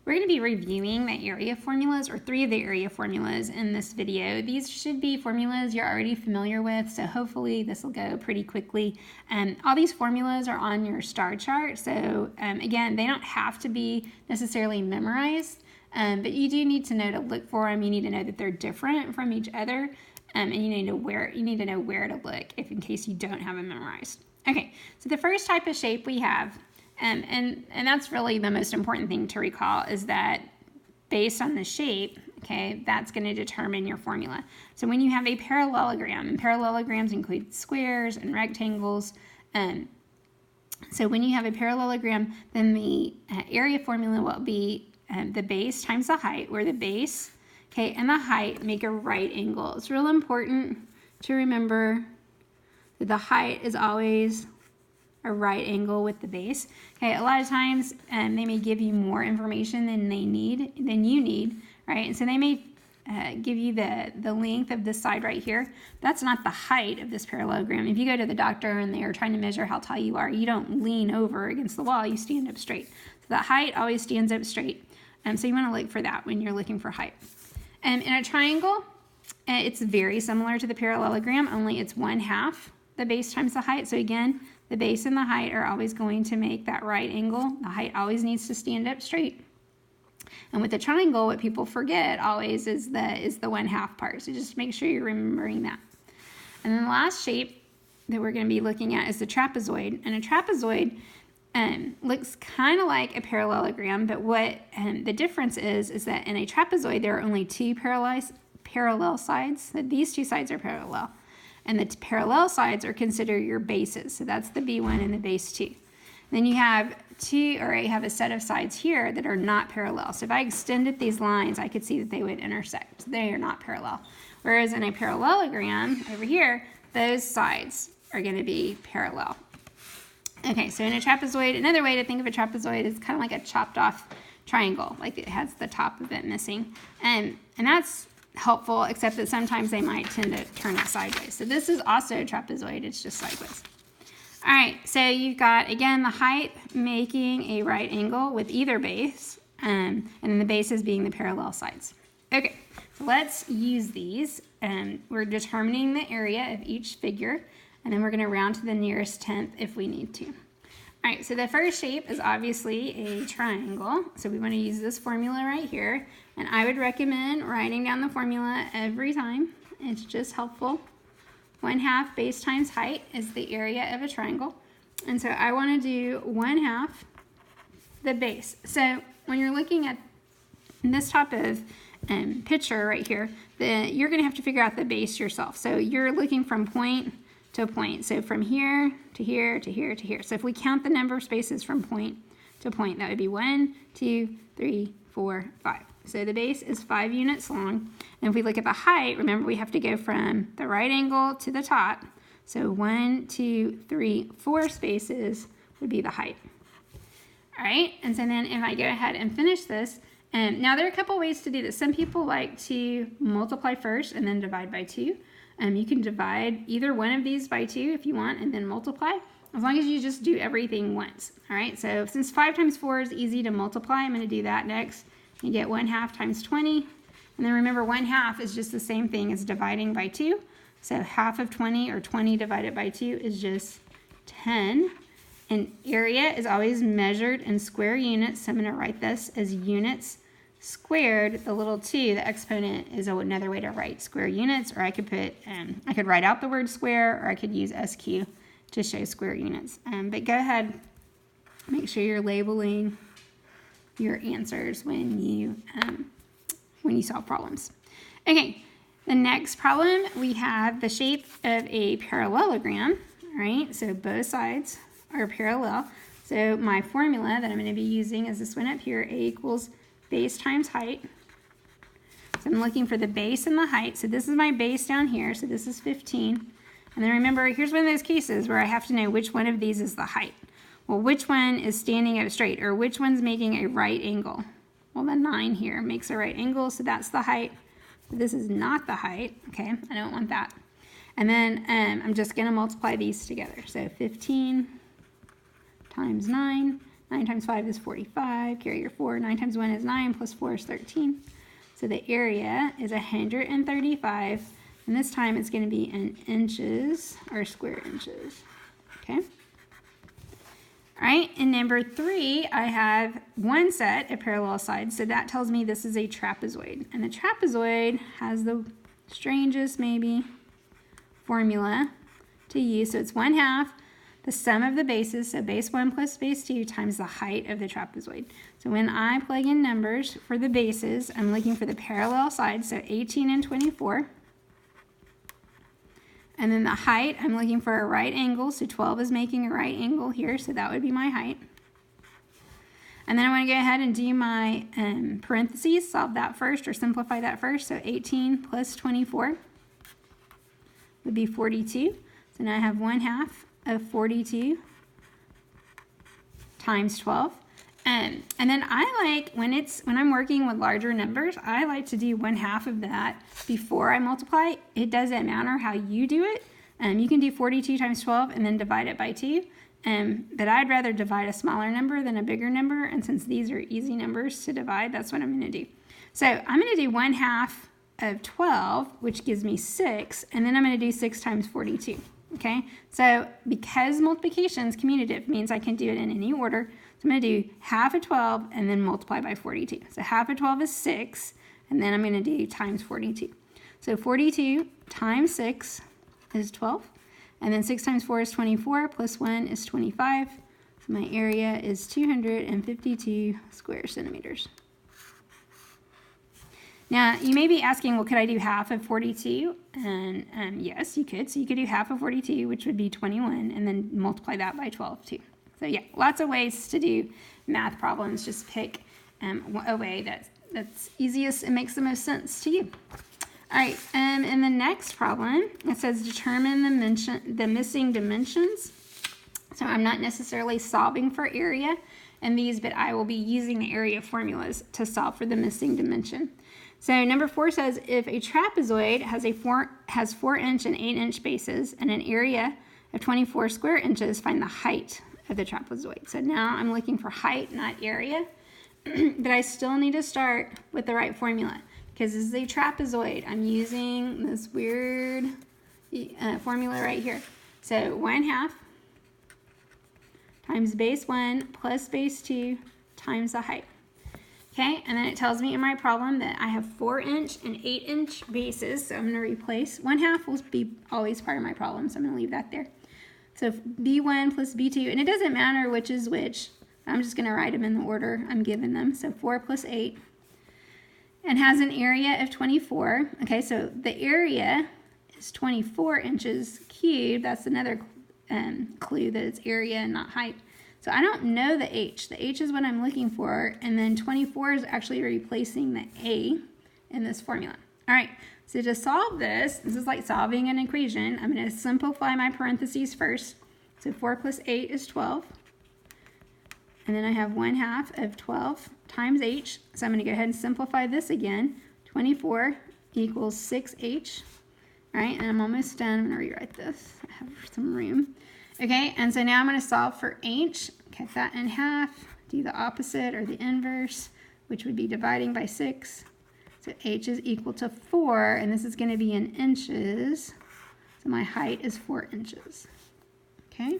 We're going to be reviewing the area formulas, or 3 of the area formulas in this video. These should be formulas you're already familiar with, so hopefully this will go pretty quickly. All these formulas are on your star chart, so again, they don't have to be necessarily memorized, but you do need to know to look for them. You need to know that they're different from each other, and you need to know where to look if in case you don't have them memorized. Okay, so the first type of shape we have, and that's really the most important thing to recall, is that based on the shape, okay, that's going to determine your formula. So when you have a parallelogram, and parallelograms include squares and rectangles, so when you have a parallelogram, then the area formula will be the base times the height, where the base, okay, and the height make a right angle. It's real important to remember that the height is always a right angle with the base. Okay, a lot of times they may give you more information than you need, right? And so they may give you the length of this side right here. That's not the height of this parallelogram. If you go to the doctor and they are trying to measure how tall you are, you don't lean over against the wall, you stand up straight. So the height always stands up straight. So you want to look for that when you're looking for height. In a triangle, it's very similar to the parallelogram, only it's 1/2 the base times the height. So again, the base and the height are always going to make that right angle. The height always needs to stand up straight. And with the triangle, what people forget always is the 1/2 part. So just make sure you're remembering that. And then the last shape that we're going to be looking at is the trapezoid. And a trapezoid looks kind of like a parallelogram, but what the difference is that in a trapezoid, there are only 2 parallel sides. So these 2 sides are parallel. And the parallel sides are considered your bases. So that's the B1 and the base 2. Then you have I have a set of sides here that are not parallel. So if I extended these lines, I could see that they would intersect. They are not parallel. Whereas in a parallelogram over here, those sides are going to be parallel. Okay, so in a trapezoid, another way to think of a trapezoid is kind of like a chopped off triangle, like it has the top of it missing. And that's helpful, except that sometimes they might tend to turn it sideways. So this is also a trapezoid, it's just sideways. All right, so you've got, again, the height making a right angle with either base, and then the bases being the parallel sides. Okay, so let's use these. We're determining the area of each figure, and then we're going to round to the nearest tenth if we need to. All right, so the first shape is obviously a triangle. So we want to use this formula right here. And I would recommend writing down the formula every time. It's just helpful. 1/2 base times height is the area of a triangle. And so I want to do 1/2 the base. So when you're looking at this type of picture right here, you're going to have to figure out the base yourself. So you're looking from point to point. So from here to here to here to here. So if we count the number of spaces from point to point, that would be 1, 2, 3, 4, 5. So the base is 5 units long. And if we look at the height, remember we have to go from the right angle to the top. So 1, 2, 3, 4 spaces would be the height. All right, and so then if I go ahead and finish this, now there are a couple ways to do this. Some people like to multiply first and then divide by 2. You can divide either one of these by 2 if you want and then multiply, as long as you just do everything once. All right, so since 5 times 4 is easy to multiply, I'm going to do that next. You get 1/2 times 20, and then remember 1/2 is just the same thing as dividing by 2. So half of 20, or 20 divided by 2, is just 10. And area is always measured in square units, so I'm going to write this as units squared. The little 2, the exponent, is another way to write square units, or I could put, I could write out the word square, or I could use SQ to show square units. But go ahead, make sure you're labeling your answers when you solve problems. Okay, the next problem, we have the shape of a parallelogram, all right? So both sides are parallel. So my formula that I'm going to be using is this one up here, A equals base times height. So I'm looking for the base and the height. So this is my base down here, so this is 15. And then remember, here's one of those cases where I have to know which one of these is the height. Well, which one is standing up straight, or which one's making a right angle? Well, the 9 here makes a right angle, so that's the height. But this is not the height, okay? I don't want that. And then I'm just going to multiply these together. So 15 times 9 9 times 5 is 45, carry your 4. 9 times 1 is 9, plus 4 is 13. So the area is 135, and this time it's going to be in inches or square inches. Okay? All right, in number 3, I have one set of parallel sides, so that tells me this is a trapezoid. And the trapezoid has the strangest, maybe, formula to use. So it's 1/2 the sum of the bases, so base 1 plus base 2 times the height of the trapezoid. So when I plug in numbers for the bases, I'm looking for the parallel sides, so 18 and 24. And then the height, I'm looking for a right angle, so 12 is making a right angle here, so that would be my height. And then I want to go ahead and do my parentheses, solve that first or simplify that first. So 18 plus 24 would be 42. So now I have 1/2 of 42 times 12. And then I like, when I'm working with larger numbers, I like to do 1/2 of that before I multiply. It doesn't matter how you do it. You can do 42 times 12 and then divide it by 2. But I'd rather divide a smaller number than a bigger number. And since these are easy numbers to divide, that's what I'm going to do. So I'm going to do 1/2 of 12, which gives me 6. And then I'm going to do 6 times 42. Okay, so because multiplication is commutative, means I can do it in any order. So I'm going to do 1/2 of 12 and then multiply by 42. So 1/2 of 12 is 6, and then I'm going to do times 42. So 42 times 6 is 12, and then 6 times 4 is 24, plus 1 is 25. So my area is 252 square centimeters. Now, you may be asking, well, could I do 1/2 of 42? And yes, you could. So you could do 1/2 of 42, which would be 21, and then multiply that by 12 too. So yeah, lots of ways to do math problems. Just pick a way that's easiest and makes the most sense to you. All right, in the next problem, it says determine the missing dimensions. So I'm not necessarily solving for area in these, but I will be using the area formulas to solve for the missing dimension. So number 4 says if a trapezoid has 4-inch and 8-inch bases and an area of 24 square inches, find the height of the trapezoid. So now I'm looking for height, not area, but I still need to start with the right formula because this is a trapezoid. I'm using this weird formula right here. So 1/2 times base 1 plus base 2 times the height. Okay, and then it tells me in my problem that I have 4-inch and 8-inch bases, so I'm going to replace. 1/2 will be always part of my problem, so I'm going to leave that there. So B1 plus B2, and it doesn't matter which is which. I'm just going to write them in the order I'm giving them. So 4 plus 8, and has an area of 24. Okay, so the area is 24 inches cubed. That's another clue that it's area and not height. So I don't know the h. The h is what I'm looking for, and then 24 is actually replacing the a in this formula. All right, so to solve this is like solving an equation. I'm going to simplify my parentheses first. So 4 plus 8 is 12. And then I have 1/2 of 12 times h. So I'm going to go ahead and simplify this again. 24 equals 6h. All right, and I'm almost done. I'm going to rewrite this. I have some room. Okay, and so now I'm going to solve for h. Cut that in half. Do the opposite or the inverse, which would be dividing by 6. So h is equal to 4, and this is going to be in inches. So my height is 4 inches. Okay?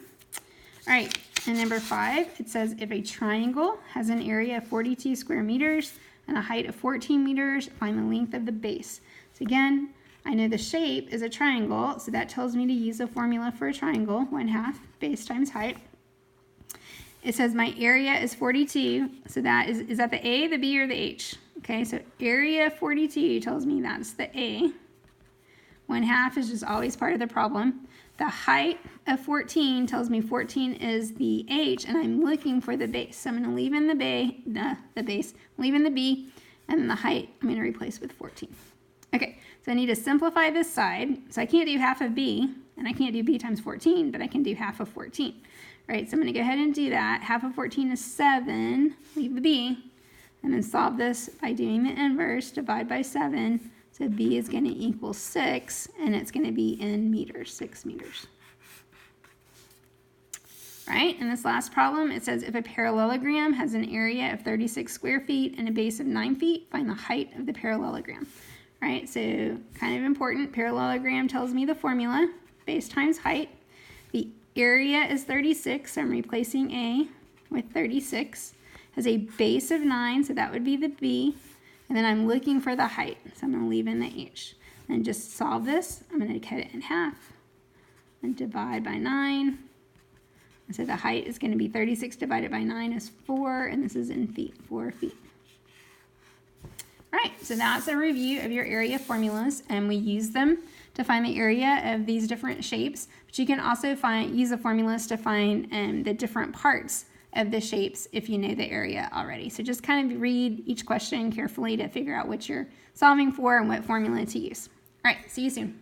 All right, and number 5, it says if a triangle has an area of 42 square meters and a height of 14 meters, find the length of the base. So again, I know the shape is a triangle, so that tells me to use a formula for a triangle, 1/2 base times height. It says my area is 42, so that is that the A, the B, or the H? Okay, so area 42 tells me that's the A. 1/2 is just always part of the problem. The height of 14 tells me 14 is the H, and I'm looking for the base. So I'm going to leave in the base, leave in the B, and then the height I'm going to replace with 14. Okay, so I need to simplify this side. So I can't do 1/2 of B, and I can't do B times 14, but I can do 1/2 of 14. Right, so I'm going to go ahead and do that. 1/2 of 14 is 7, leave the B, and then solve this by doing the inverse, divide by 7. So B is going to equal 6, and it's going to be in meters, 6 meters. right? In this last problem, it says if a parallelogram has an area of 36 square feet and a base of 9 feet, find the height of the parallelogram, right? So kind of important, parallelogram tells me the formula, base times height. The area is 36, so I'm replacing A with 36. Has a base of 9, so that would be the B. And then I'm looking for the height, so I'm going to leave in the H. And just solve this. I'm going to cut it in half and divide by 9. And so the height is going to be 36 divided by 9 is 4, and this is in feet, 4 feet. All right, so that's a review of your area formulas, and we use them to find the area of these different shapes. But you can also use the formulas to find the different parts of the shapes if you know the area already. So just kind of read each question carefully to figure out what you're solving for and what formula to use. All right, see you soon.